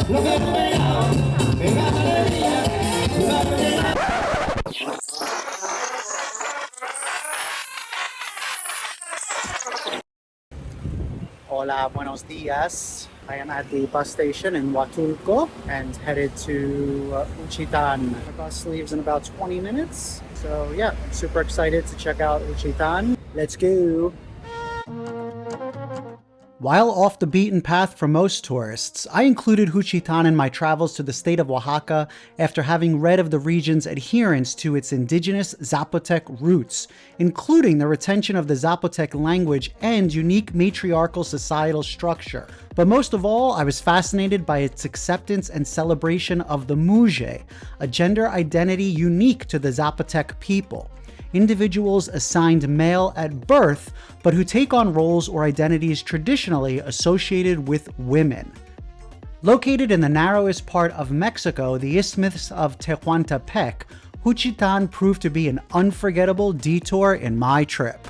Hola, buenos dias. I am at the bus station in Huatulco and headed to Juchitán. The bus leaves in about 20 minutes. So yeah, I'm super excited to check out Juchitán. Let's go. While off the beaten path for most tourists, I included Juchitán in my travels to the state of Oaxaca after having read of the region's adherence to its indigenous Zapotec roots, including the retention of the Zapotec language and unique matriarchal societal structure. But most of all, I was fascinated by its acceptance and celebration of the Muxe, a gender identity unique to the Zapotec people. Individuals assigned male at birth, but who take on roles or identities traditionally associated with women. Located in the narrowest part of Mexico, the Isthmus of Tehuantepec, Juchitán proved to be an unforgettable detour in my trip.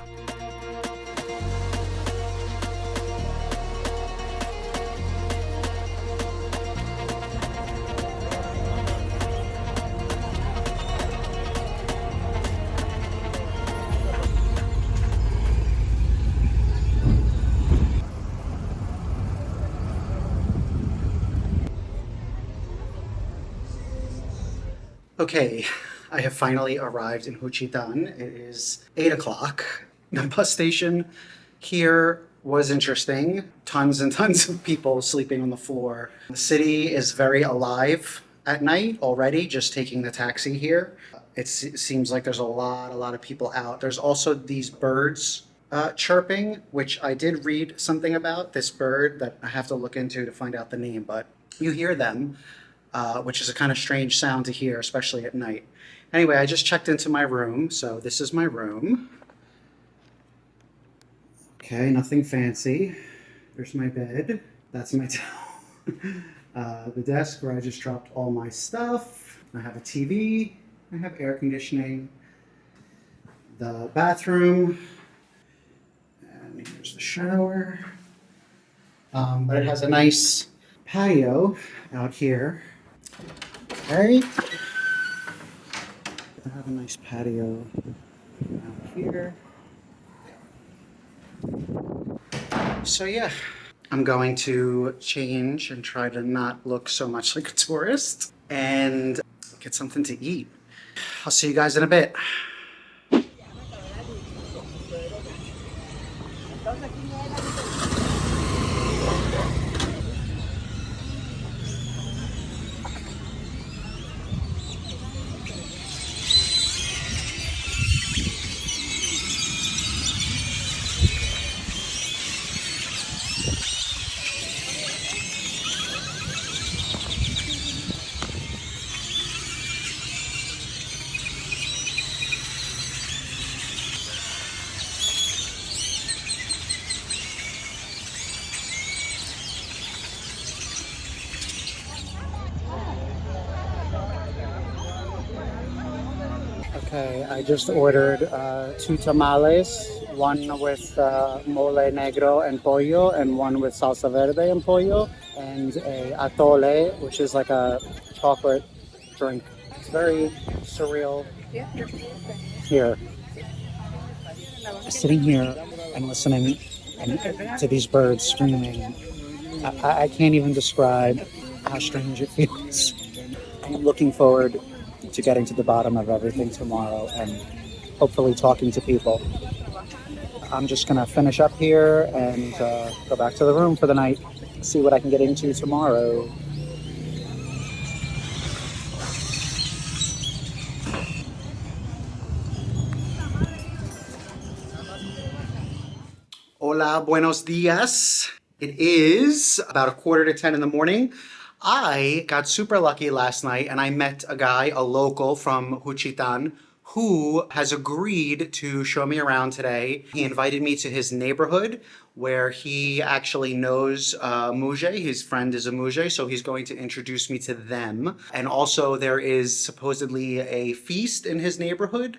Okay, I have finally arrived in Juchitán. It is 8 o'clock. The bus station here was interesting. Tons and tons of people sleeping on the floor. The city is very alive at night already, just taking the taxi here. It seems like there's a lot of people out. There's also these birds chirping, which I did read something about, this bird that I have to look into to find out the name, but you hear them. Which is a kind of strange sound to hear, especially at night. Anyway, I just checked into my room, so this is my room. Okay, nothing fancy. There's my bed. That's my towel. The desk where I just dropped all my stuff. I have a TV. I have air conditioning. The bathroom. And here's the shower. But it has a nice patio out here. Okay. I have a nice patio out here. So yeah, I'm going to change and try to not look so much like a tourist and get something to eat. I'll see you guys in a bit. Okay, I just ordered 2 tamales, one with mole negro and pollo, and one with salsa verde and pollo, and a atole, which is like a chocolate drink. It's very surreal. Here, sitting here and listening to these birds screaming, I can't even describe how strange it feels. I'm looking forward to getting to the bottom of everything tomorrow and hopefully talking to people. I'm just gonna finish up here and go back to the room for the night, see what I can get into tomorrow. Hola, buenos dias. It is about 9:45 in the morning. I got super lucky last night and I met a guy, a local from Juchitán, who has agreed to show me around today. He invited me to his neighborhood where he actually knows Muxe. His friend is a Muxe, so he's going to introduce me to them. And also there is supposedly a feast in his neighborhood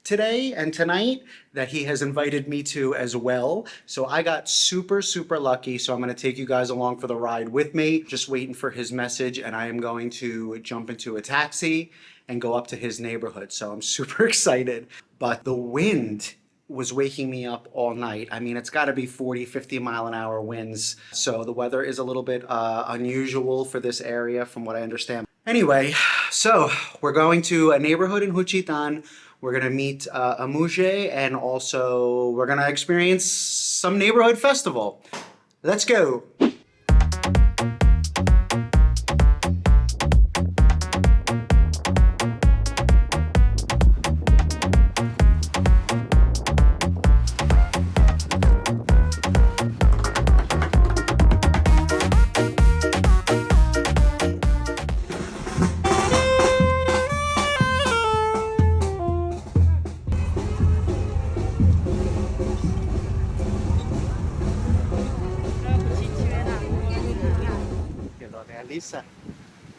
today and tonight that he has invited me to as well. So I got super, super lucky. So I'm going to take you guys along for the ride with me, just waiting for his message. And I am going to jump into a taxi and go up to his neighborhood. So I'm super excited. But the wind was waking me up all night. I mean, it's got to be 40, 50 mile an hour winds. So the weather is a little bit unusual for this area from what I understand. Anyway, so we're going to a neighborhood in Juchitán. We're gonna meet a Muxe, and also we're gonna experience some neighborhood festival. Let's go.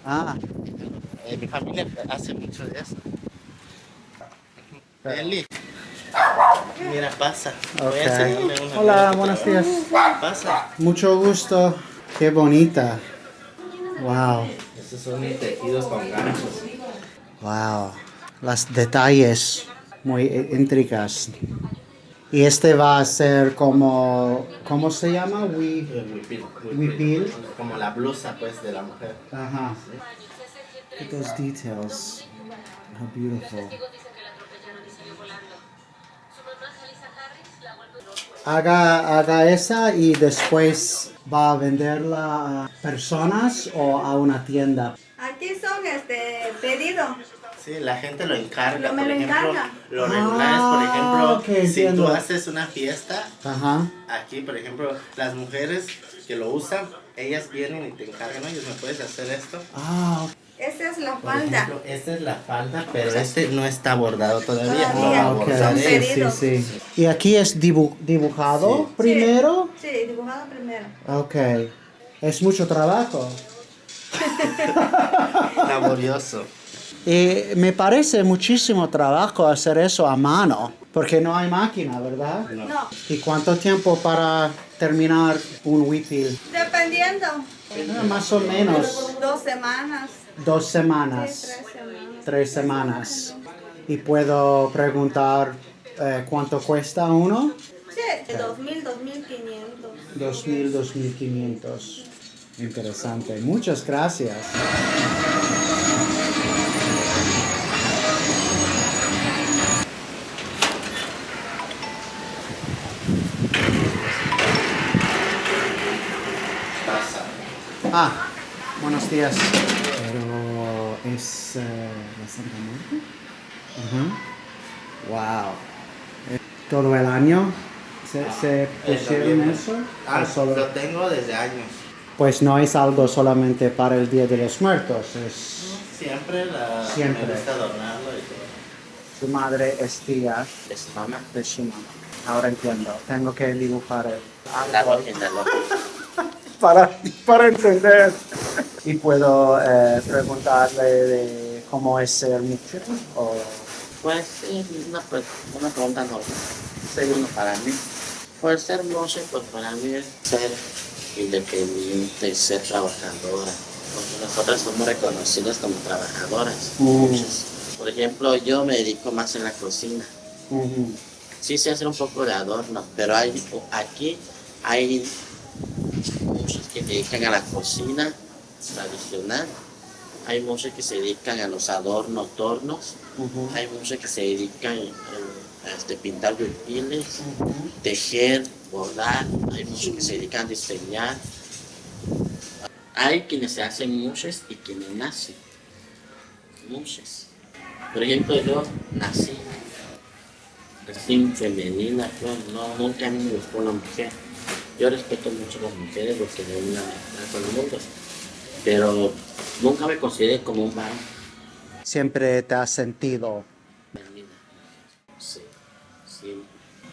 Ah, Mi familia hace mucho de eso. Eli, mira, pasa. Voy a enseñarle una. Hola, buenos días. Pasa. Mucho gusto. Qué bonita. Wow. Estos son mis tejidos con ganchos. Wow. Los detalles muy intricados. Y este va a ser como, ¿cómo se llama? Huipil. Huipil. Como la blusa, pues, de la mujer. Ajá. Look at those details. How beautiful. Haga esa y después va a venderla a personas o a una tienda. Aquí son pedido. Sí, la gente lo encarga. Me por lo ejemplo, encarga. Los regulares, por ejemplo, Ok, si entiendo. tú haces una fiesta, Ajá. aquí, por ejemplo, las mujeres que lo usan, ellas vienen y te encargan, oye, ¿me puedes hacer esto? Ah, Esta es la Por falda. ejemplo, esta es la falda, pero este no está bordado todavía. Lo va a Todavía. bordar Son él. pedidos. sí. ¿Y aquí es dibujado Sí. primero? Sí, dibujado primero. Ok. Es mucho trabajo. Laborioso. Y me parece muchísimo trabajo hacer eso a mano, porque no hay máquina, ¿verdad? No, ¿Y cuánto tiempo para terminar un huipil? dependiendo. Más o menos 2 semanas. 2 semanas, Sí, 3 semanas. 3 semanas. ¿Y puedo preguntar cuánto cuesta uno? Sí, 2.000, 2.500. 2.000, 2.500. Interesante. Muchas gracias. Ah, buenos días. Pero es la Santa Muerte. Wow. ¿Todo el año se pusieron eso? Ah, ¿O solo? lo tengo desde años. Pues no es algo solamente para el Día de los Muertos, es... Siempre Siempre. me gusta adornarlo y todo. Su madre es tía De su mamá. de su mamá. Ahora entiendo. Tengo que dibujar el... para entender. Y puedo preguntarle de cómo es ser mujer o... Pues sí, una pregunta normal. Segundo para mí. Pues ser Muxe, pues para mí es ser independiente, ser trabajadora. Porque nosotras somos reconocidas como trabajadoras. Muchas. Por ejemplo, yo me dedico más en la cocina. Sí sé hacer un poco de adorno, pero aquí hay muchos que se dedican a la cocina tradicional. Hay muchos que se dedican a los adornos, tornos. Hay muchos que se dedican a pintar huipiles, tejer, bordar. Hay muchos que se dedican a diseñar. Hay quienes se hacen muxes y quienes nacen muxes. Por ejemplo, yo nací femenina, nunca a mí me gustó una mujer. Yo respeto mucho a las mujeres porque de una con el mundo, pero nunca me consideré como un varón. Siempre te has sentido... Femenina. Sí, siempre.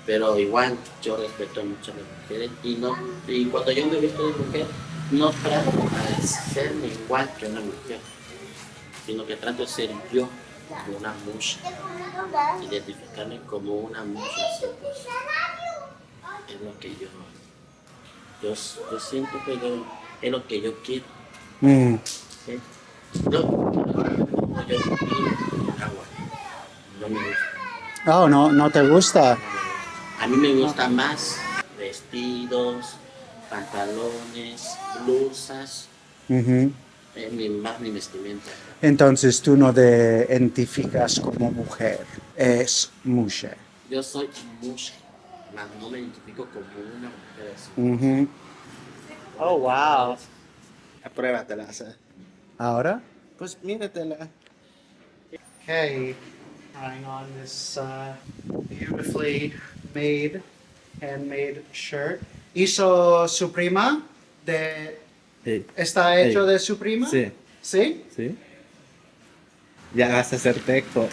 Pero igual yo respeto mucho a las mujeres y cuando yo me visto de mujer, no trato de ser igual que una mujer, sino que trato de ser yo. de una muxe, identificarme como una muxe, así, pues, es lo que yo siento que es lo que yo quiero. Mm. ¿Sí? Como yo agua, no me gusta. Oh, no te gusta. A mí me gusta más vestidos, pantalones, blusas, Ujú. más mi vestimenta. Entonces tú no te identificas como mujer, es muxe. Yo soy muxe, mas no me identifico como una mujer así. Ujú. Oh, wow. Apruébatela. Ahora? Pues míratela. Okay, trying on this beautifully made, handmade shirt. ¿Hizo su prima? Sí. ¿Está hecho Sí. de su prima? Sí. ¿Sí? ¿Sí? Ya vas a hacer teco.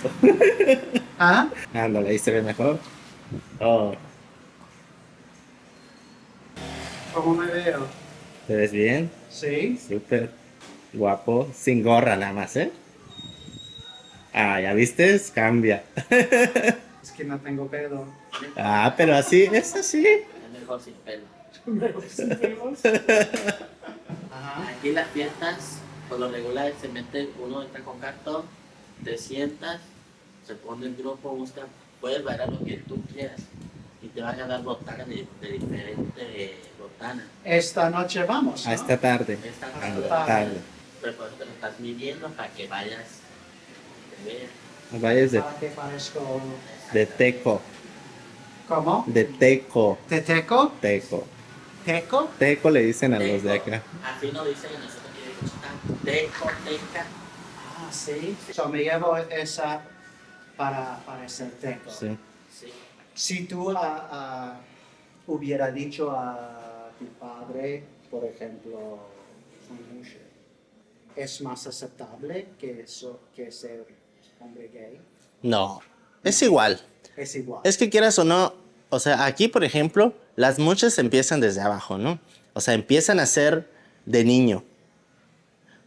¿Ah? Ándale, ahí se ve mejor. Oh, ¿Cómo me veo? ¿te ves bien? ¿Sí? Súper guapo. Sin gorra nada más, ¿eh? Ah, ¿ya viste? Cambia. Es que no tengo pelo. Ah, pero así, es así. Es mejor sin pelo. Ajá. Aquí las fiestas, por lo regular, se mete, uno entra con cartón, te sientas, se pone el grupo, busca, puedes bailar lo que tú quieras y te van a dar botanas de diferentes botanas. Esta noche vamos, ¿no? A esta tarde. Esta Ándale, tarde. tarde. Pero pues te lo estás midiendo para que vayas, te veas. Vayas Para que parezco... de teco. ¿Cómo? De teco. ¿De teco? Teco. ¿Teco? Teco le dicen a los de acá. Así nos dicen a nosotros aquí de Juchitán, teco, teca. Ah, sí. So, me llevo esa para ser teco. Sí. Sí. Si tú hubiera dicho a tu padre, por ejemplo, soy mujer, ¿es más aceptable que ser hombre gay? No, es igual. Es igual. Es que quieras o no, o sea, aquí, por ejemplo, las muchas empiezan desde abajo, ¿no? O sea, empiezan a ser de niño.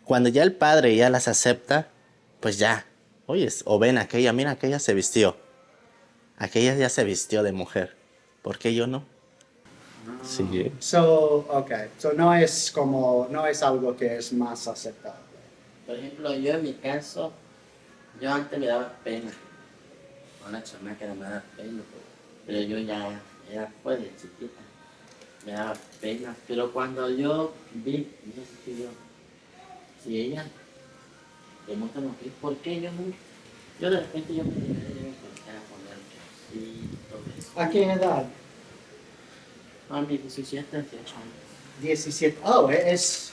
Cuando ya el padre ya las acepta, pues ya. Oyes, o ven aquella, mira, aquella se vistió. Aquella ya se vistió de mujer. ¿Por qué yo no? Sí. So, okay. So, no es algo que es más aceptable. Por ejemplo, yo en mi caso, yo antes me daba pena. Una chamaca me daba pena, pero yo ya era pues de chiquita. Me daba pena. Pero cuando yo vi, si ella le muestra lo que es, ¿por qué yo no? Yo de repente yo me empecé a poner así, todo eso. ¿A qué edad? A mis 17, 18 años. 17. Oh, es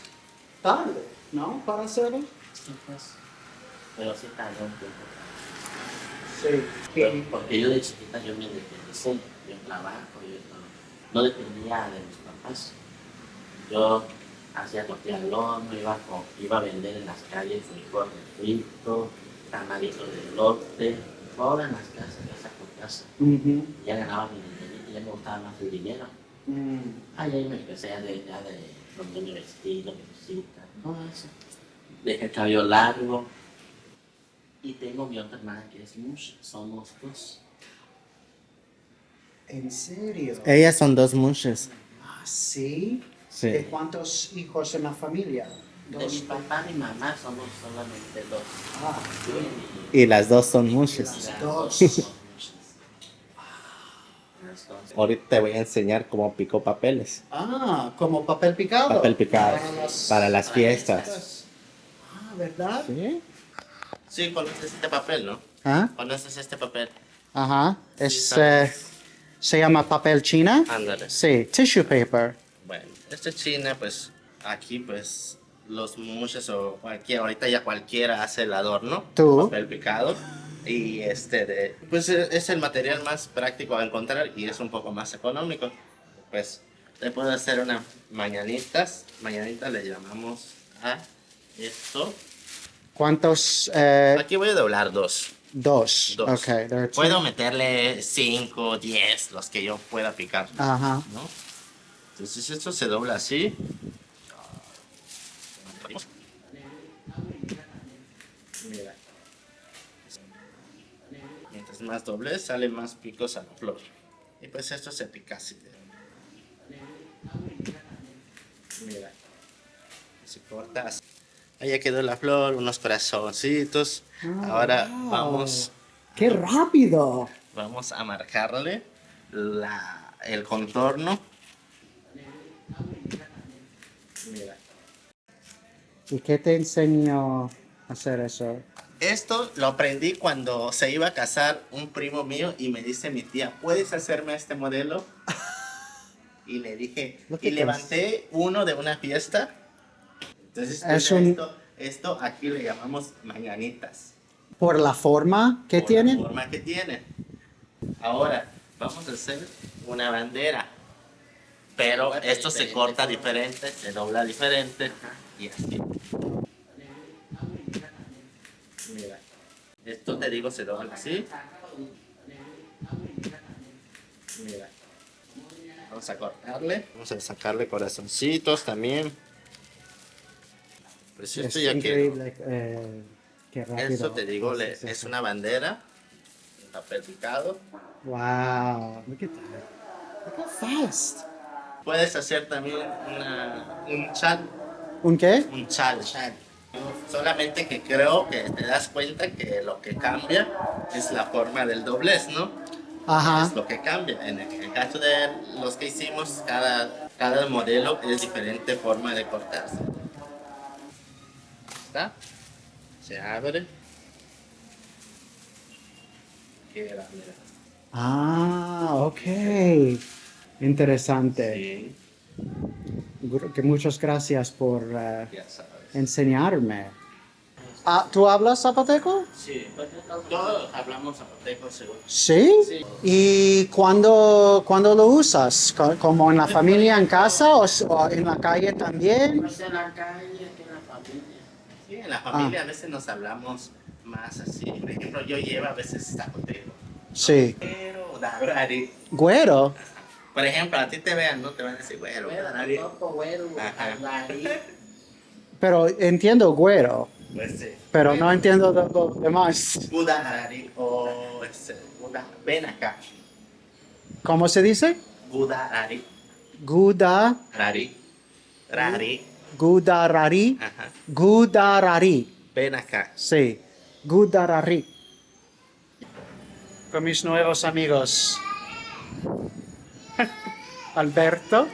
tarde, ¿no? Para hacerlo. Sí, pues. Pero sí tardó un tiempo. Sí. Porque yo de chiquita yo me independicé, yo trabajo, no dependía de mis papás. Yo hacía tortilla al horno, iba a vender en las calles frijol frito, tamalito de elote, todas en las casas, casa por casa. Ujú. Ya ganaba mi dinero, ya me gustaba más el dinero. Ahí me empecé de donde mi vestido, mi cosita, todo eso. Dejé el cabello largo. Y tengo mi otra hermana que es Muxe, somos dos. ¿En serio? Ellas son dos muchas. Ah, ¿sí? Sí. ¿De cuántos hijos en la familia? De mi papá y mi mamá somos solamente dos. Ah, Yo Y las dos son muchas. las dos. somos muchas. Las dos. Ahorita te voy a enseñar cómo pico papeles. Ah, como papel picado. Papel picado. Para las Para fiestas. Ah, ¿verdad? ¿Sí? Sí, conoces este papel, ¿no? ¿Ah? ¿Conoces este papel? Ajá. Sí, Se llama papel china. Ándale. Sí, tissue paper. Bueno, este China, pues aquí, pues los muchos o cualquiera, ahorita ya cualquiera hace el adorno. ¿Tú? Papel picado. Y pues es el material más práctico a encontrar y es un poco más económico. Pues te puedo hacer unas mañanitas. Mañanitas le llamamos a esto. ¿Cuántos? Aquí voy a doblar dos. Dos. Dos. Okay, there are two. Puedo meterle 5, 10, los que yo pueda picar. Ajá. ¿No? Entonces esto se dobla así. Mira. es más doblez, sale más picos a la flor. Y pues esto se pica así. Mira, si cortas, ahí ya quedó la flor, unos corazoncitos. Ahora wow. vamos ¡Qué rápido! a marcarle el contorno. Mira. ¿Y qué te enseñó a hacer eso? Esto lo aprendí cuando se iba a casar un primo mío y me dice mi tía, ¿puedes hacerme este modelo? Y le dije, y levanté uno de una fiesta. Entonces, esto aquí le llamamos mañanitas. ¿Por la forma que tiene? Por la forma que tiene. Ahora, vamos a hacer una bandera. Pero esto se corta diferente, se dobla diferente. Y así. Mira, esto te digo se dobla así. Mira, vamos a cortarle, vamos a sacarle corazoncitos también. Pues esto Es ya increíble. Qué quedó. rápido. Eso te digo, es una bandera en papel picado. Wow, look at that. Look how fast. Puedes hacer también un chal. ¿Un qué? Un chal. Solamente que creo que te das cuenta que lo que cambia es la forma del doblez, ¿no? Ajá. Es lo que cambia. En el caso de los que hicimos, cada modelo es diferente forma de cortarse. ¿Está? Se abre. Queda, mira. Ah, ok. Interesante. Sí, Que muchas gracias por ya sabes. enseñarme. Ah, ¿tú hablas zapoteco? Sí, todos hablamos zapoteco, seguro. ¿Sí? Sí. ¿Y cuándo lo usas? ¿Como en la familia, en casa o en la calle también? Pues en la calle, aquí en la familia. Sí, en la familia a veces nos hablamos más así. Por ejemplo, yo llevo a veces zapoteco. Sí. Pero, darari. ¿Güero? Por ejemplo, a ti te vean, ¿no? Te van a decir, güero, darari. Güero, Ajá. darari. Pero entiendo güero, Pues sí. pero no entiendo lo demás. Gudarari o ven acá. ¿Cómo se dice? Gudarari. Gudarari. Rari. Gudarari. Ajá. Gudarari. Ven acá. Sí. Gudarari. Con mis nuevos amigos. Alberto.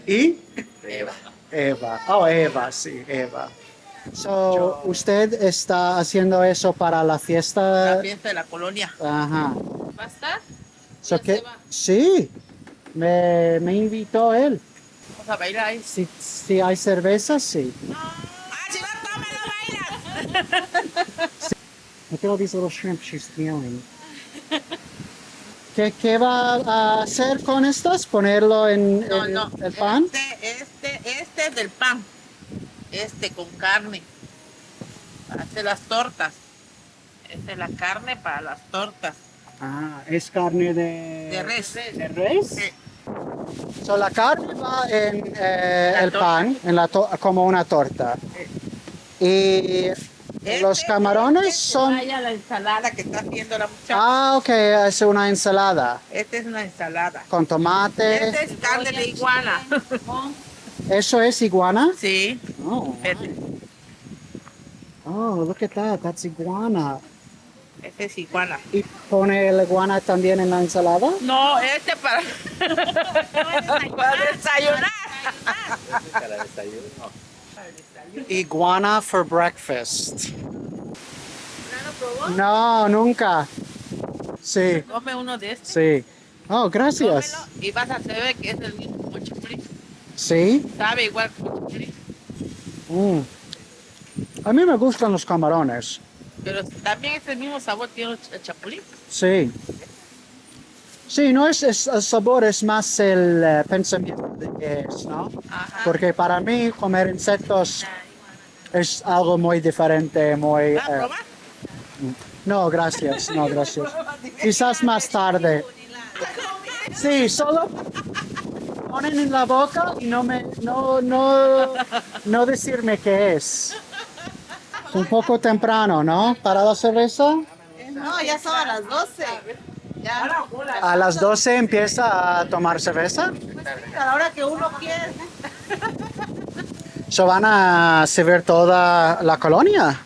Y Eva. Eva. Oh, Eva, sí, Eva. So, ¿usted está haciendo eso para la fiesta? La fiesta de la colonia. Ajá. ¿Va a estar? So, Ya ¿qué? se va. Sí. Me invitó él. Vamos a bailar ahí. Si hay cerveza, sí. ¡Ah, si no toma, no bailas! Look at all these little shrimp she's stealing. ¿Qué va a hacer con estas? ¿Ponerlo en No. el pan? Este es del pan. Este con carne. Para hacer las tortas. Esta es la carne para las tortas. Ah, es carne de... De res. ¿De res? Sí. So, la carne va en el torta. pan, como una torta. Y los camarones son... Vaya la ensalada que está haciendo la muchacha. Ah, ok, es una ensalada. Esta es una ensalada. Con tomate. Esta es carne de iguana. ¿Eso es iguana? Sí. Oh, Vete. oh, look at that, that's iguana. Esta es iguana. ¿Y pone la iguana también en la ensalada? No, este para, para desayunar. Para desayuno. Iguana for breakfast. ¿No lo probó? No, nunca. Sí, Come uno de estos. sí. Oh, gracias. Cómelo y vas a saber que es el mismo como chapulín. Sí. Sabe igual como chapulín. Mm. A mí me gustan los camarones. Pero también es el mismo sabor tiene el chapulín. Sí. Sí, no es el sabor, es más el pensamiento de que es, ¿no? Ajá. Porque para mí comer insectos es algo muy diferente, muy... ¿Va a probar? No, gracias, no, gracias. Quizás más tarde. Sí, solo ponen en la boca y no decirme qué es. Es un poco temprano, ¿no? Para la cerveza. No, ya son a las 12. Ya. A las 12 empieza a tomar cerveza. A la hora que uno quiere. ¿Se van a servir toda la colonia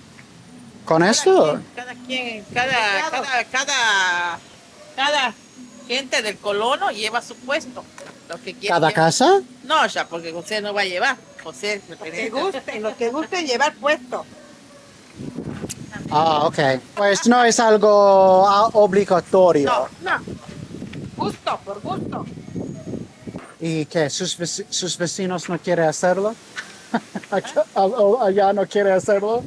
con esto? Cada quien, cada gente del colono lleva su puesto. Lo que quiere ¿Cada llevar. casa? No, ya, porque José no va a llevar. José, los que gusten llevar puesto. Ah, ok. Pues no es algo obligatorio. No, no. Gusto, por gusto. ¿Y qué? ¿Sus vecinos no quieren hacerlo? ¿Allá no quiere hacerlo?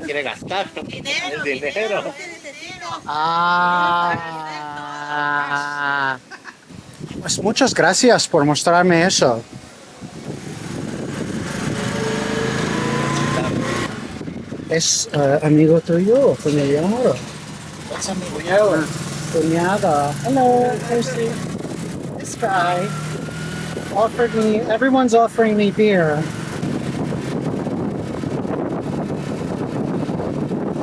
Quiere gastar Dinero, el dinero. Ah. Pues muchas gracias por mostrarme eso. ¿Es amigo tuyo o familiar? Es amigo. Cuñada. Hello, Lucy. This guy offered me, everyone's offering me beer.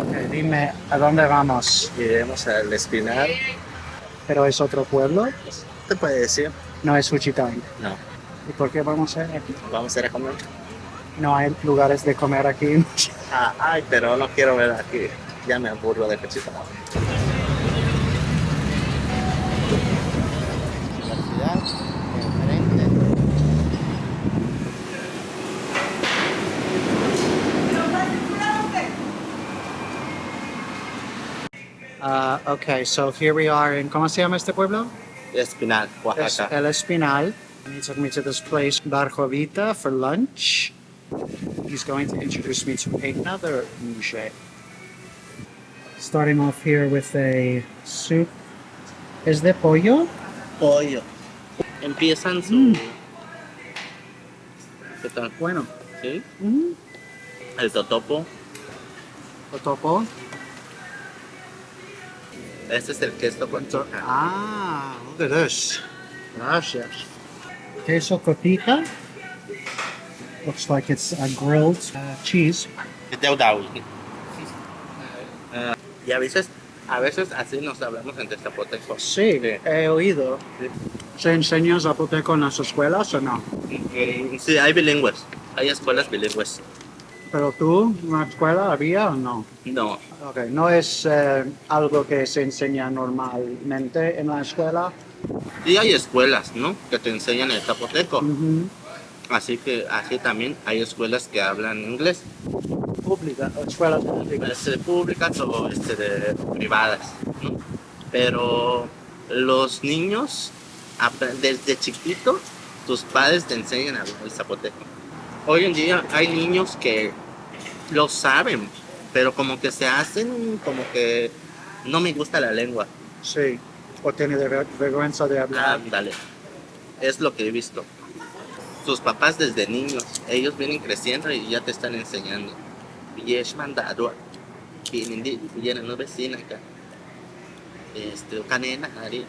Okay, dime, ¿a dónde vamos? Iremos al Espinal. ¿Pero es otro pueblo? ¿Te puede decir? No es Juchitán. No. ¿Y por qué vamos a ir aquí? Vamos a ir a comer. No hay lugares de comer aquí. Ay, pero no quiero ver aquí. Ya me aburro de Juchitán. Okay, so here we are in, ¿cómo se llama este pueblo? Espinal, Es Oaxaca. El Espinal. And he took me to this place, Bar Jovita, for lunch. He's going to introduce me to another Muxe. Starting off here with a soup. ¿Es de pollo? Pollo. Empiezan su... ¿Qué tal? Bueno. ¿Sí? Mm. El totopo. Totopo. Este es el queso con soja. Ah, look at this. Gracias. Queso cotija. Looks like it's a grilled cheese. Y a veces así nos hablamos entre zapotecos. Sí, he oído. ¿Se enseña zapoteco en las escuelas o no? Sí, hay bilingües. Hay escuelas bilingües. ¿Pero tú, en la escuela había o no? No. Okay, no es algo que se enseña normalmente en la escuela. Y hay escuelas, ¿no? Que te enseñan el zapoteco. Ujú. Así también hay escuelas que hablan inglés. Pública, escuelas públicas. Públicas o privadas, ¿no? Pero los niños, desde chiquito, tus padres te enseñan a hablar el zapoteco. Hoy en día hay niños que lo saben, pero como que se hacen como que no me gusta la lengua. Sí, o tiene vergüenza de hablar. Ándale, es lo que he visto. Tus papás desde niños, ellos vienen creciendo y ya te están enseñando. Y es mandado, vienen una vecina acá. Canena, Ari,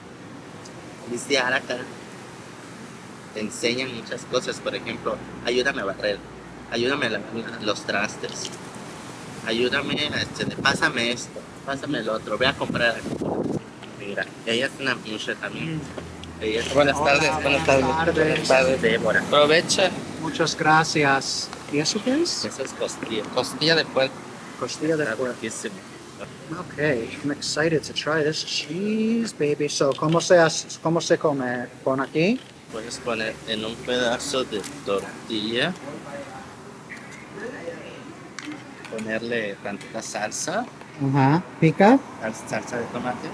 acá. Te enseñan muchas cosas, por ejemplo, ayúdame a barrer, ayúdame a lavar los trastes, ayúdame, pásame esto, pásame el otro, ve a comprar. Mira, ella es una mucha también. Buenas tardes, buenas tardes. Buenas tardes, Débora. Aprovecha. Muchas gracias. ¿Y eso qué es? Eso es costilla. Costilla de puerco. Costilla de puerco. Riquísimo. Okay, I'm excited to try this cheese, baby. So, ¿cómo se come? ¿Pon aquí? Puedes poner en un pedazo de tortilla, ponerle tantita salsa, Ajá. ¿Pica? salsa de tomate.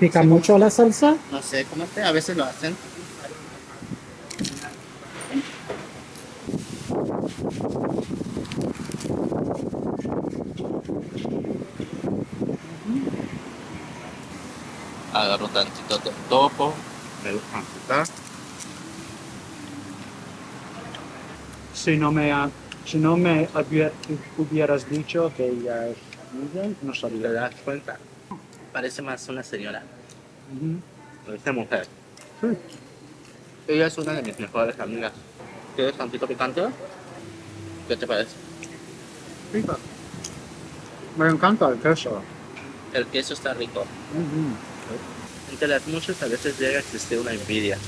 ¿Pica mucho la salsa? No sé cómo a veces lo hacen. Agarro tantito de topo, me gusta picar. Si no me hubieras dicho que ella es mujer, no ¿Te sabía. das cuenta? Parece más una señora, Ujú. esta mujer. Sí. Ella es una de mis mejores amigas. ¿Quieres tantito picante? ¿Qué te parece? Pica. Me encanta el queso. El queso está rico. Entre las muchas a veces llega a existir una envidia.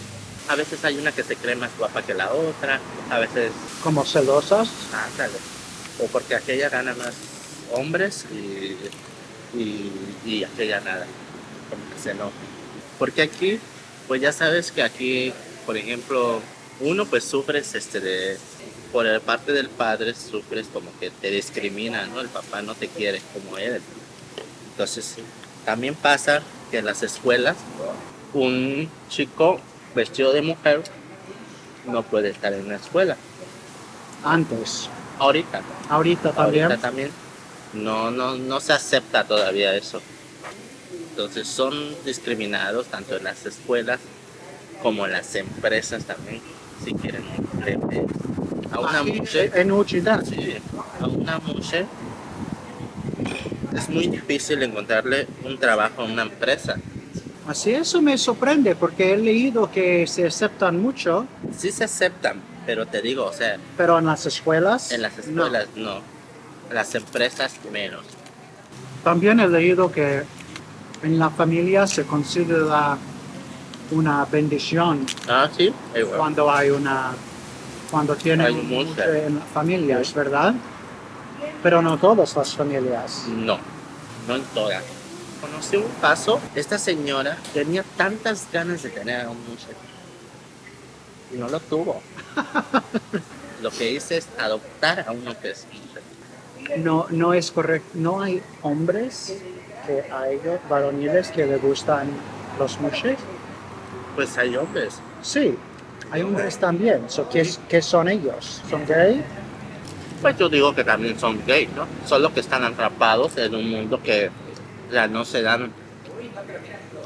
A veces hay una que se cree más guapa que la otra, a veces, Como celosas. ándale, o porque aquella gana más hombres y aquella nada, como que se enoja. Porque aquí, pues ya sabes que aquí, por ejemplo, uno pues sufres por la parte del padre, sufres como que te discrimina, ¿no? El papá no te quiere como eres. Entonces, también pasa que en las escuelas, un chico vestido de mujer no puede estar en la escuela. Antes. Ahorita, Ahorita también. ahorita también no se acepta todavía eso. Entonces son discriminados tanto en las escuelas como en las empresas también, si quieren a una Aquí, mujer, en Juchitán. sí, a una mujer es muy difícil encontrarle un trabajo en una empresa. Así eso me sorprende porque he leído que se aceptan mucho, Sí se aceptan, pero te digo, o sea, pero en las escuelas. en las escuelas no, en las empresas menos. También he leído que en la familia se considera una bendición Ah, sí, igual. cuando tienen Hay un mucho. Muxe en la familia, ¿es verdad? Pero no todas las familias. No, no en todas. Conocí un caso, esta señora tenía tantas ganas de tener a un muchacho y no lo tuvo. Lo que hice es adoptar a uno que es muchacho. No es correcto. No hay hombres que a ellos, varoniles, que les gustan los Muxe. Pues hay hombres. Sí, hay hombres también. ¿Qué son ellos? ¿Son gay? Pues yo digo que también son gays, ¿no? Solo que están atrapados en un mundo que ya no se dan,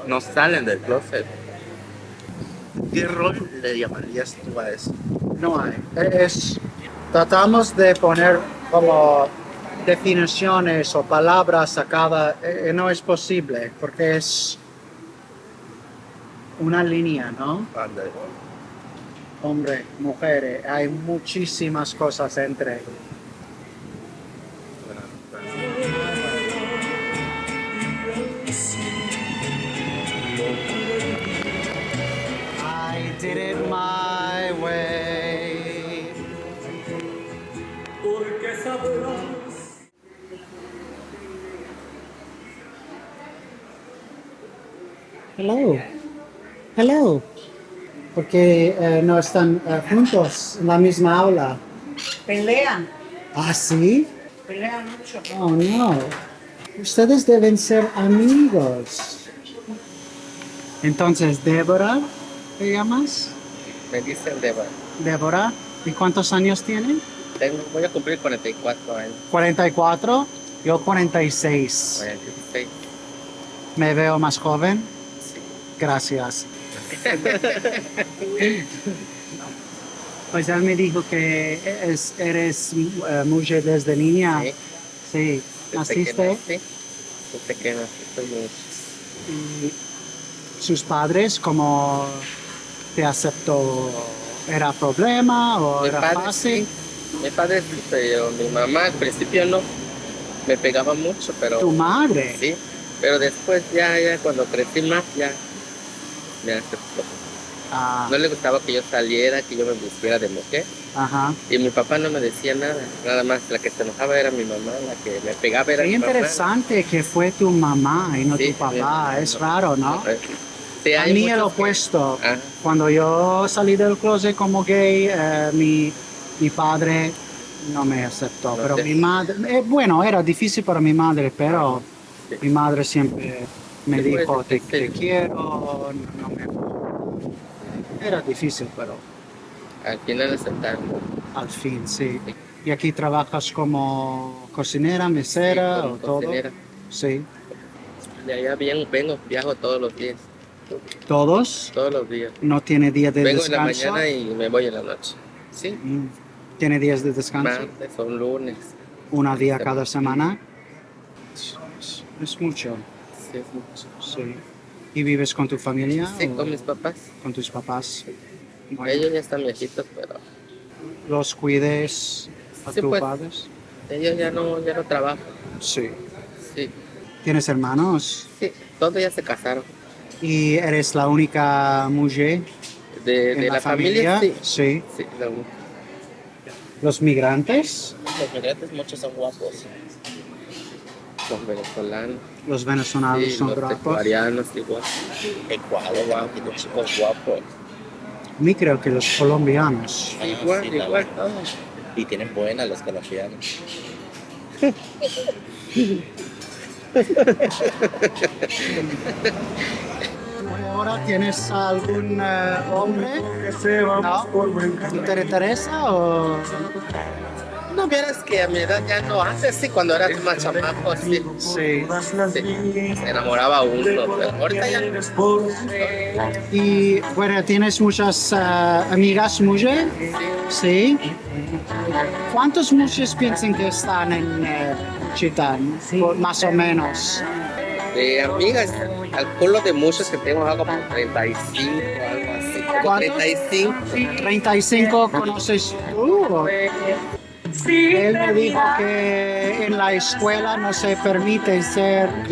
no salen del closet. ¿Qué rol le llamarías tú a eso? No hay. Tratamos de poner como definiciones o palabras a cada. No es posible porque es una línea, ¿no? Ándale. Hombre, mujeres, hay muchísimas cosas entre. I did it my way. Hello. Hello. Porque no están juntos en la misma aula. Pelean, ¿Ah, sí? pelean mucho. Oh, no. Ustedes deben ser amigos. Entonces, Débora, ¿te llamas? Me dicen Débora. Débora. ¿Y cuántos años tienen? Voy a cumplir 44 años. 44. Yo 46. 46. ¿Me veo más joven? Sí. Gracias. Pues él me dijo que eres mujer desde niña. Sí. Sí. ¿Naciste? Desde que nací soy mucho. ¿Y sus padres cómo te aceptó? ¿Era problema o Mi era padre fácil? sí. Mi padre sí, pero mi mamá al principio no. Me pegaba mucho, pero ¿Tu madre? sí. Pero después ya cuando crecí más ya me aceptó. Ah, No le gustaba que yo saliera, que yo me vistiera de mujer. ajá. Y mi papá no me decía nada. Nada más la que se enojaba era mi mamá, la que me pegaba era Qué mi mamá. interesante que fue tu mamá y no Sí, tu papá. mi mamá, Es no. raro, ¿no? Sí, A hay mí el muchos que- opuesto. Ah, Cuando yo salí del closet como gay, mi padre no me aceptó. No Pero te- mi madre, bueno, era difícil para mi madre, pero sí. mi madre siempre me Sí, fue dijo, te difícil. quiero, no me... Era difícil, pero Al final aceptaron. al fin, sí. ¿Y aquí trabajas como cocinera, mesera Sí, como o todo? cocinera. Sí. De allá viajo todos los días. ¿Todos? Todos los días. ¿No tiene días de Vengo en la descanso? mañana y me voy en la noche. Sí, Mm. ¿Tiene días de descanso? martes o lunes. ¿Una día cada semana? Es mucho, Sí, es mucho. sí. ¿Y vives con tu familia? Sí, o con mis papás. con tus papás? Bueno, Ellos ya están viejitos, pero ¿los cuides a Sí, tus pues. padres? ellos ya no trabajan. Sí. Sí. ¿Tienes hermanos? Sí, todos ya se casaron. ¿Y eres la única mujer en De la familia, sí. Sí. Sí, ¿Los migrantes? Los migrantes muchos son guapos. los venezolanos, Los venezolanos sí, son los guapos. ecuatorianos igual. Ecuador, tiene chicos guapos. A mí creo que los colombianos. Igual, sí, igual todos. Y tienen buenas los colombianos. ¿Ahora tienes algún hombre? ¿No? ¿Te interesa o...? No vieras que a mi edad ya no, antes sí, cuando eras más chamaco, sí. Sí. Sí, se enamoraba uno, pero ahorita ya no. Y bueno, ¿tienes muchas amigas mujeres? Sí. ¿Cuántos mujeres piensan que están en Juchitán? Más o menos. De amigas, calculo de muchos que tengo algo como 35, algo así. Como ¿Cuántos? 35. 35 conoces tú. Él me dijo que en la escuela no se permite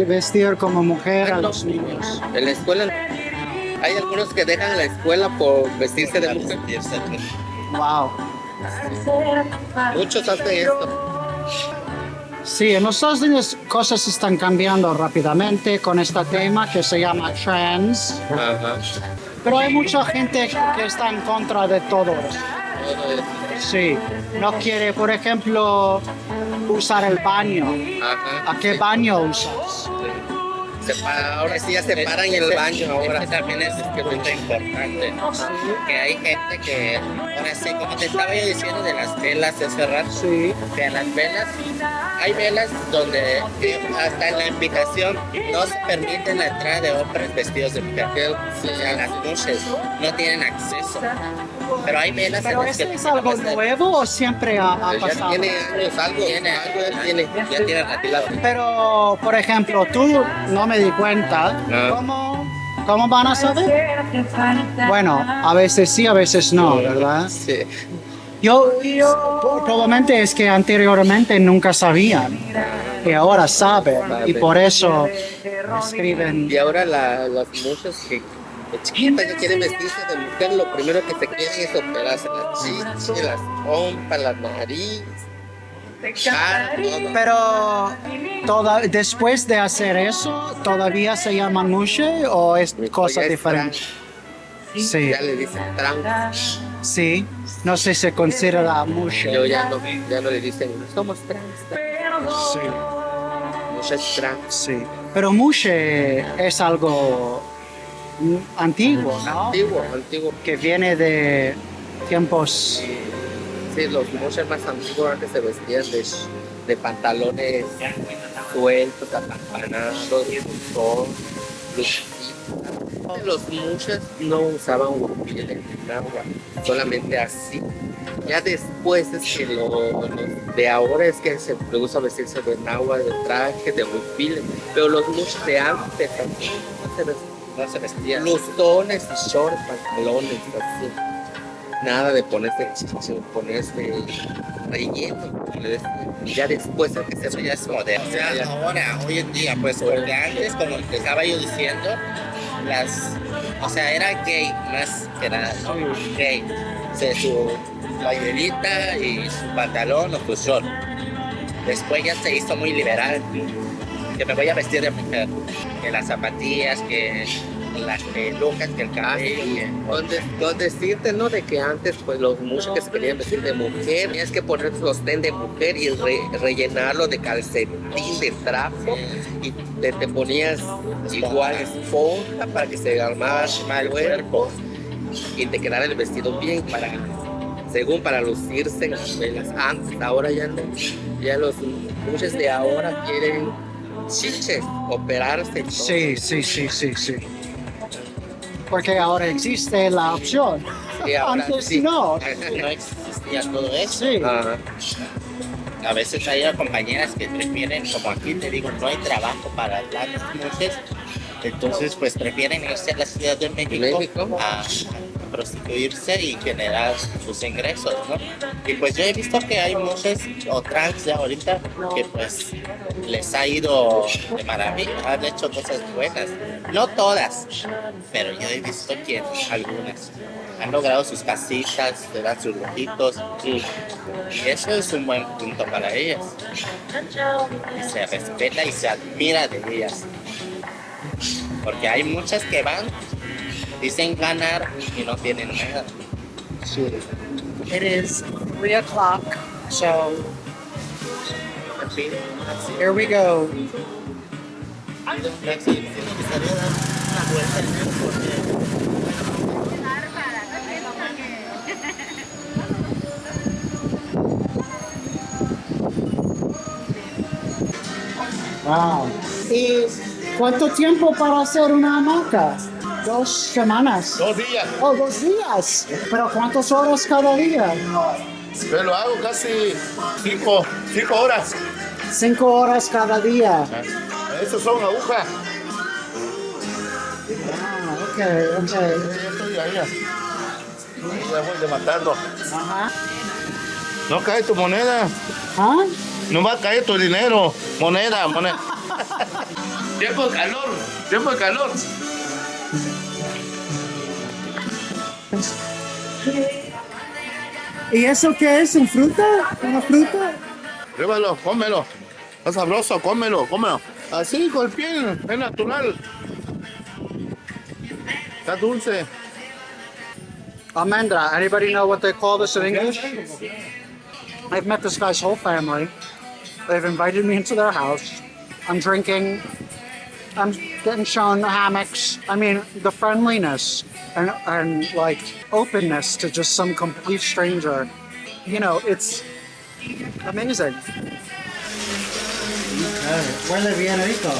vestir como mujer a los niños. En la escuela hay algunos que dejan la escuela por vestirse de mujer. Wow. Muchos hacen esto. Sí, en los Estados Unidos cosas están cambiando rápidamente con este tema que se llama trans, Ajá. pero hay mucha gente que está en contra de todo eso. Todo eso. Sí, no quiere, por ejemplo, usar el baño. Ajá. ¿A qué baño usas? Ahora sí ya se paran en el baño ahora. Ese también es un punto importante. Que hay gente que, ahora sí, como te estaba yo diciendo de las velas hace rato, Sí. que las velas, hay velas donde hasta en la invitación no se permite la entrada de hombres vestidos de mujer. O sea, las mujeres no tienen acceso. Pero hay velas ¿Pero en las esto que es algo nuevo o siempre ha Ya pasado? tiene años, algo él tiene. ya tienen retirado. Pero, por ejemplo, tú no me di cuenta. ¿Cómo van a saber? Bueno, a veces sí, a veces no, ¿verdad? Sí. Yo probablemente es que anteriormente nunca sabían y ahora saben y por eso escriben. Y ahora las muchas que de chiquitas ya quieren vestirse de mujer, lo primero que se quieren es operarse las chichis, las pompas, la nariz, cara, todo. Pero después de hacer eso, ¿todavía se llama Muxe o es cosa Ya es diferente? Sí, Ya le dicen trans. sí. No sé si se considera Muxe. Yo ya no le dicen, somos trans. Sí, Muchas trans. sí. Pero Muxe es algo antiguo, ¿no? Antiguo. Que viene de tiempos. Sí, los muchos más antiguos antes se vestían de pantalones sueltos, atampanados, buzón, los muchos no usaban huipil en agua, solamente así. Ya después es que los de ahora es que se le gusta vestirse de agua, de traje, de huipil, pero los muchos de antes no se vestían. Blusones y shorts, pantalones, así. Nada de ponerse chicho, ponerse relleno, como le decía. Ya después es que Eso ya es moderno. O sea, ahora, hoy en día, pues, porque antes, como te estaba yo diciendo, o sea, era gay más que nada, ¿no? Gay. O sea, su playerita y su pantalón o su short. Después ya se hizo muy liberal, que me voy a vestir de mujer, que las zapatillas, que las pelucas, que el cabello. Con decirte, ¿no? De que antes, pues los muchos que se querían vestir de mujer, tenías que poner sostén de mujer y rellenarlo de calcetín, de trapo, y te ponías igual esponja para que se armara el cuerpo y te quedara el vestido bien según para lucirse en las velas. Antes, ahora ya no. Ya los muchos de ahora quieren chiches, operarse. Todo. Sí. Porque ahora existe la opción. Y ahora Antes sí. no. No existía todo eso. Sí. Ajá. A veces hay compañeras que prefieren, como aquí te digo, no hay trabajo para las mujeres, entonces pues prefieren irse a la Ciudad de México, México. a prostituirse y generar sus ingresos, ¿no? Y pues yo he visto que hay muchos o trans de ahorita que pues les ha ido de maravilla, han hecho cosas buenas, no todas, pero yo he visto que algunas han logrado sus casitas, se dan sus lujitos y eso es un buen punto para ellas. Y se respeta y se admira de ellas. Porque hay muchas que van, dicen ganar y no tienen nada. It is 3 o'clock, so here we go. Wow. ¿Y cuánto tiempo para hacer una hamaca? 2 semanas. 2 días. Oh, 2 días. ¿Pero cuántas horas cada día? Yo lo hago casi 5 horas. 5 horas cada día. Esos son agujas. Ah, ok. Ya estoy ahí. Ya voy levantando. Ajá. No cae tu moneda. ¿Ah? No va a caer tu dinero. Moneda. Tiempo de calor. ¿Y eso qué es? ¿Un fruta? ¿Una fruta? Pruébalo, cómelo. Está sabroso, cómelo. Así con el piel, es natural. Está dulce. Almendra. Anybody know what they call this in English? I've met this guy's whole family. They've invited me into their house. I'm drinking. I'm getting shown the hammocks. I mean, the friendliness and like openness to just some complete stranger. You know, it's amazing. Huele bien rico.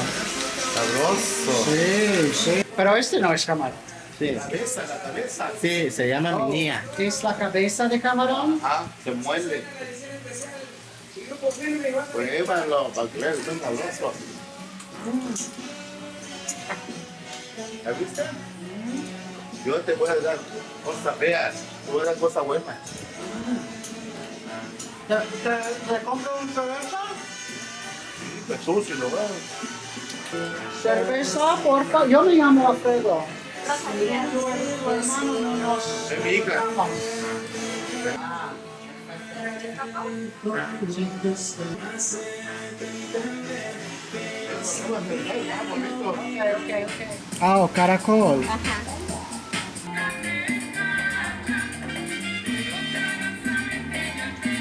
Sabroso. Sí, sí. Pero este no es camarón. Sí. La cabeza. Sí, se llama minía. ¿Qué es la cabeza de camarón? Se muele. Pruébalo para que veas, es sabroso. ¿La viste? Yo te voy a dar cosas feas, te voy a dar cosas buenas. ¿Te compro un cerveza? Pues tú si lo ves. Cerveza, por favor. Yo me llamo Alfredo. Tu hermano no nos... Es mi hija. Oh, caracol.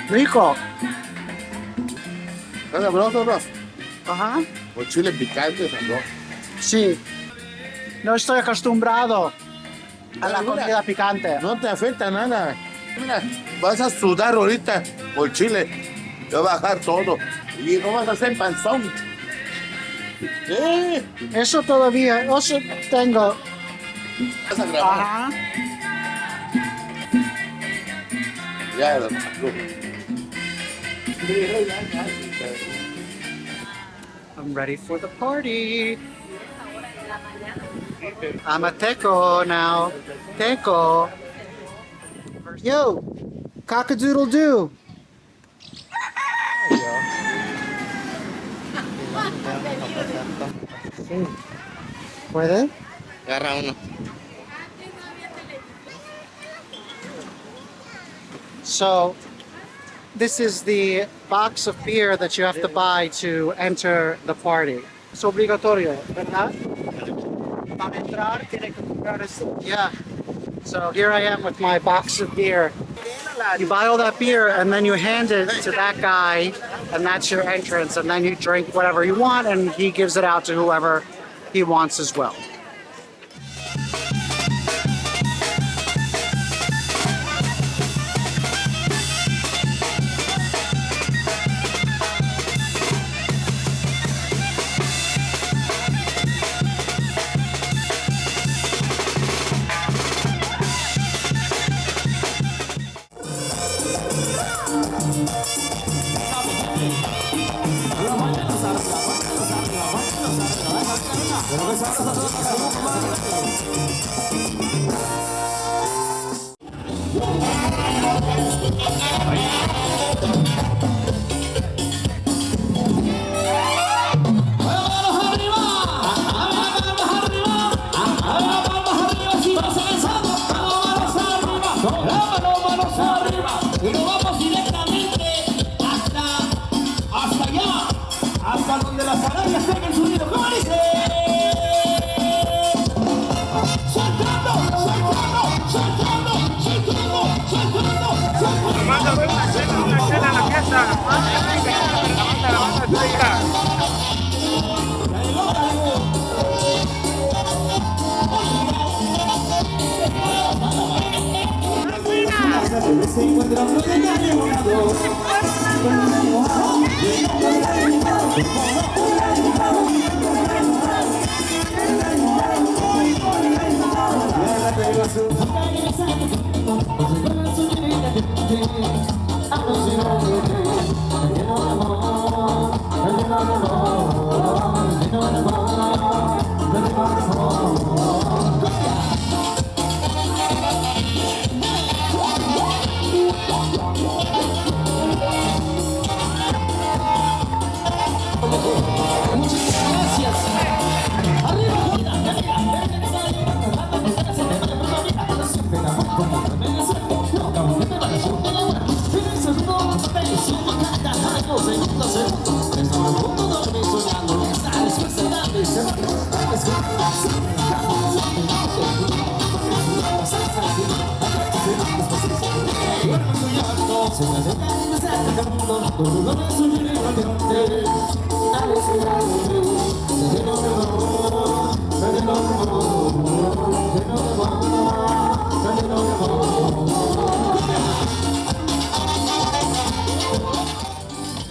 Rico. ¿Está sabroso, bro? Ajá. Con chile picante, sabroso. Sí. No estoy acostumbrado a la Mira, comida picante. No te afecta nada. Mira, vas a sudar ahorita por chile. Te va a bajar todo. Y no vas a hacer panzón. Eso todavía, eso tengo. Vas a grabar. Ajá. Ya, lo sacó. I'm ready for the party. I'm a teco now. Teco. Yo, cock-a-doodle-doo. ¿Puede? Agarra uno. So, this is the box of beer that you have to buy to enter the party. Es obligatorio, ¿verdad? Para entrar tiene que comprar esto. Yeah. So here I am with my box of beer. You buy all that beer and then you hand it to that guy and that's your entrance, and then you drink whatever you want and he gives it out to whoever he wants as well.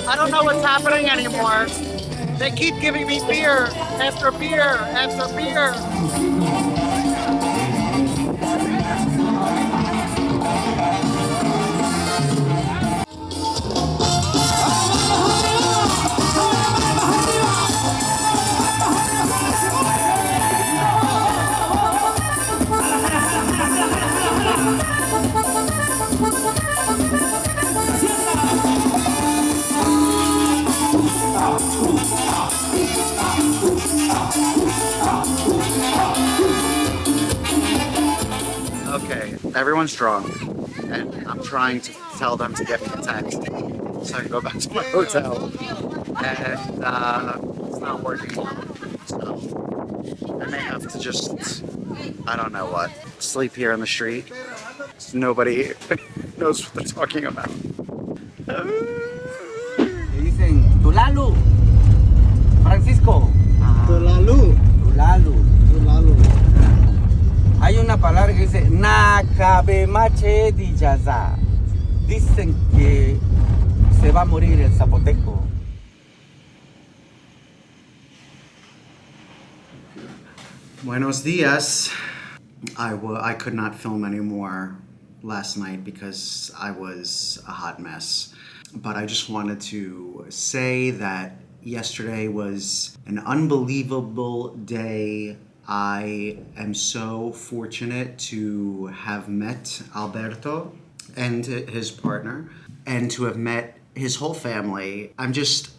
I don't know what's happening anymore. They keep giving me beer after beer after beer. Okay, everyone's drunk, and I'm trying to tell them to get me a taxi so I can go back to my hotel, and it's not working. So I may have to just, I don't know what, sleep here in the street. Nobody knows what they're talking about. Dicen Tulalu, Francisco. Tulalu. Tulalu. Tulalu. Hay una palabra que dice Nakabemache Diyaza. Dicen que se va a morir el zapoteco. Buenos dias. I could not film anymore last night because I was a hot mess. But I just wanted to say that yesterday was an unbelievable day. I am so fortunate to have met Alberto and his partner and to have met his whole family. I'm just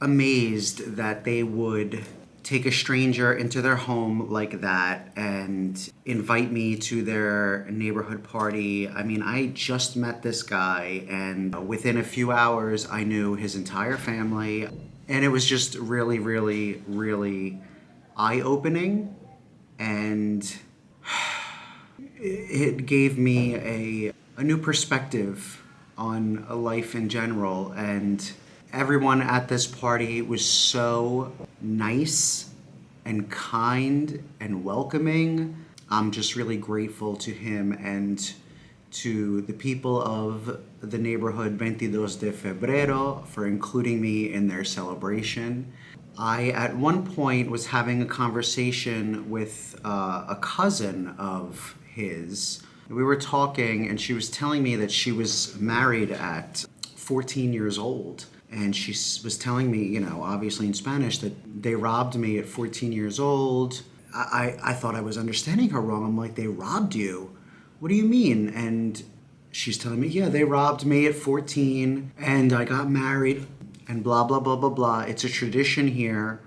amazed that they would take a stranger into their home like that and invite me to their neighborhood party. I mean, I just met this guy, and within a few hours, I knew his entire family. And it was just really, really, really eye-opening. And it gave me a new perspective on life in general. And everyone at this party was so nice and kind and welcoming. I'm just really grateful to him and to the people of the neighborhood 22 de Febrero for including me in their celebration. I, at one point, was having a conversation with a cousin of his. We were talking, and she was telling me that she was married at 14 years old. And she was telling me, you know, obviously in Spanish, that they robbed me at 14 years old. I thought I was understanding her wrong. I'm like, they robbed you? What do you mean? And she's telling me, yeah, they robbed me at 14, and I got married, and blah, blah, blah, blah, blah. It's a tradition here.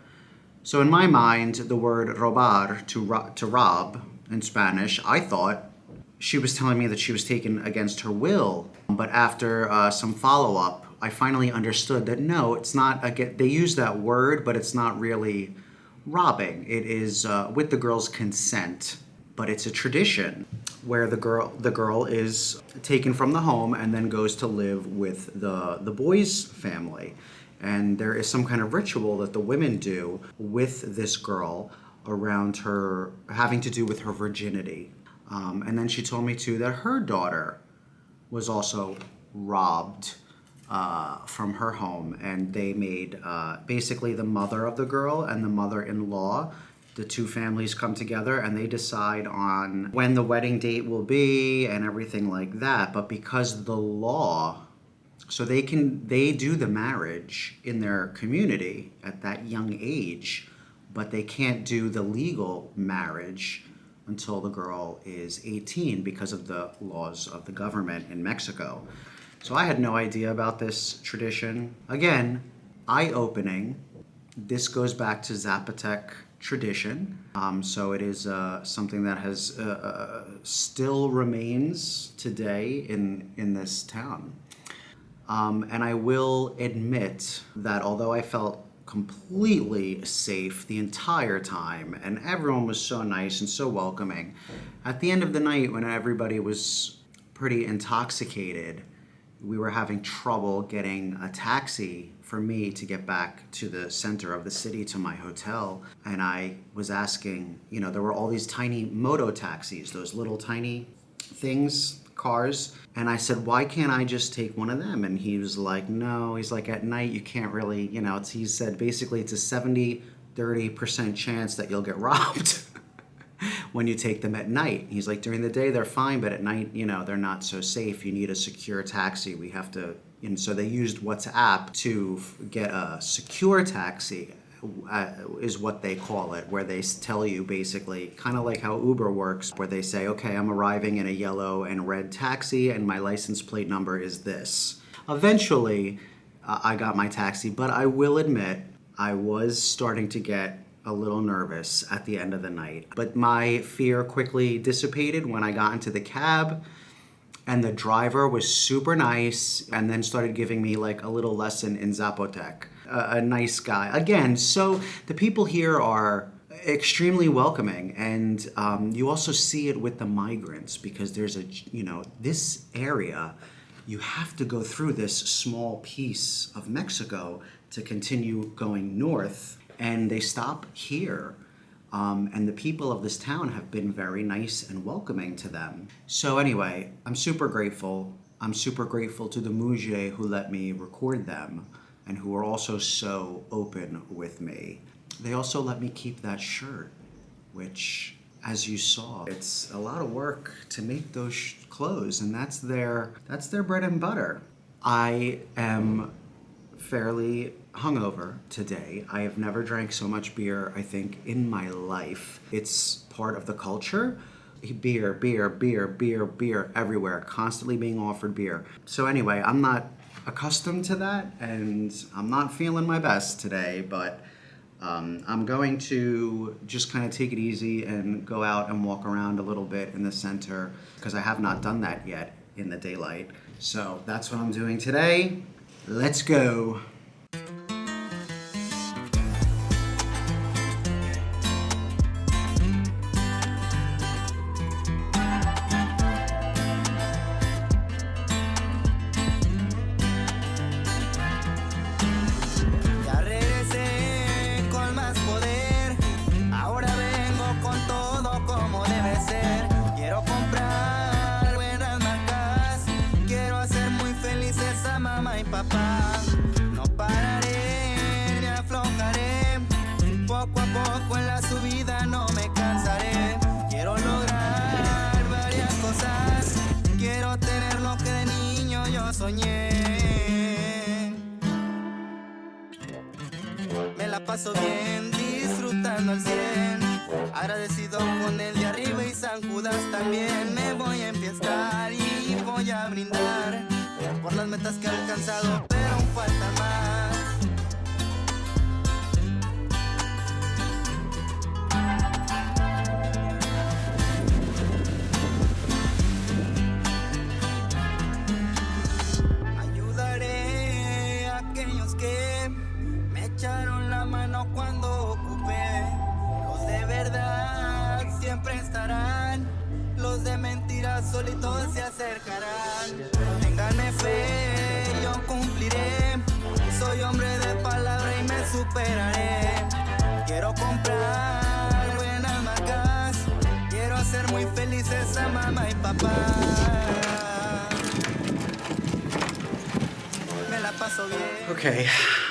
So in my mind, the word robar, to rob in Spanish, I thought she was telling me that she was taken against her will. But after some follow-up, I finally understood that no, it's not, again, they use that word, but it's not really robbing. It is with the girl's consent, but it's a tradition where the girl is taken from the home and then goes to live with the boy's family. And there is some kind of ritual that the women do with this girl around her, having to do with her virginity. And then she told me too that her daughter was also robbed from her home, and they made basically the mother of the girl and the mother-in-law, the two families come together and they decide on when the wedding date will be and everything like that. But because the law, so they do the marriage in their community at that young age, but they can't do the legal marriage until the girl is 18 because of the laws of the government in Mexico. So I had no idea about this tradition. Again, eye-opening. This goes back to Zapotec tradition. So it is something that has still remains today in this town. And I will admit that although I felt completely safe the entire time and everyone was so nice and so welcoming, at the end of the night when everybody was pretty intoxicated, we were having trouble getting a taxi for me to get back to the center of the city to my hotel. And I was asking, there were all these tiny moto taxis, those little tiny things, cars. And I said, why can't I just take one of them? And he was like, no, he's like, at night you can't really, he said basically it's a 70-30% chance that you'll get robbed when you take them at night. He's like, during the day they're fine, but at night, they're not so safe. You need a secure taxi. We have to, and so they used WhatsApp to get a secure taxi, is what they call it, where they tell you basically, kind of like how Uber works, where they say, okay, I'm arriving in a yellow and red taxi and my license plate number is this. Eventually, I got my taxi, but I will admit, I was starting to get a little nervous at the end of the night. But my fear quickly dissipated when I got into the cab, and the driver was super nice and then started giving me like a little lesson in Zapotec. A nice guy. Again, so the people here are extremely welcoming, and you also see it with the migrants because there's this area, you have to go through this small piece of Mexico to continue going north, and they stop here. And the people of this town have been very nice and welcoming to them. So anyway, I'm super grateful. I'm super grateful to the Muxe who let me record them and who are also so open with me. They also let me keep that shirt, which, as you saw, it's a lot of work to make those clothes, and that's their bread and butter. I am fairly hungover today. I have never drank so much beer, I think, in my life. It's part of the culture. Beer everywhere, constantly being offered beer. So anyway, I'm not accustomed to that, and I'm not feeling my best today, but I'm going to just kind of take it easy and go out and walk around a little bit in the center because I have not done that yet in the daylight. So that's what I'm doing today. Let's go. Me la paso bien, disfrutando al 100. Agradecido con el de arriba y San Judas también. Me voy a enfiestar y voy a brindar por las metas que he alcanzado, pero aún falta más. Ayudaré me echaron la mano cuando ocupé. Los de verdad siempre estarán, los de mentiras solitos se acercarán. Ténganme fe, yo cumpliré, soy hombre de palabra y me superaré. Quiero comprar buenas marcas, quiero hacer muy felices a mamá y papá. Me la paso bien. Okay,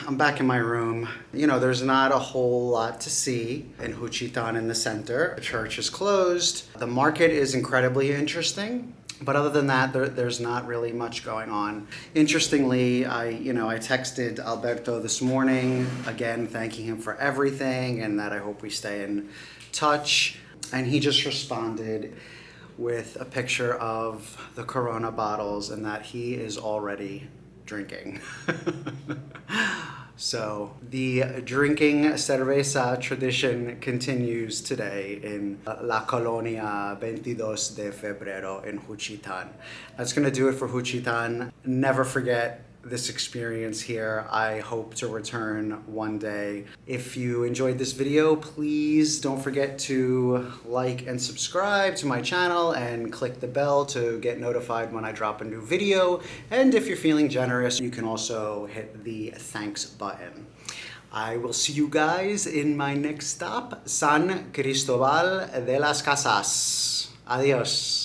I'm back in my room. You know, there's not a whole lot to see in Juchitán in the center. The church is closed. The market is incredibly interesting. But other than that, there's not really much going on. Interestingly, I texted Alberto this morning, again, thanking him for everything and that I hope we stay in touch. And he just responded with a picture of the Corona bottles and that he is already drinking. So the drinking cerveza tradition continues today in La Colonia 22 de Febrero in Juchitán. That's going to do it for Juchitán. Never forget this experience here. I hope to return one day. If you enjoyed this video, please don't forget to like and subscribe to my channel and click the bell to get notified when I drop a new video. And if you're feeling generous, you can also hit the thanks button. I will see you guys in my next stop, San Cristobal de las Casas. Adios.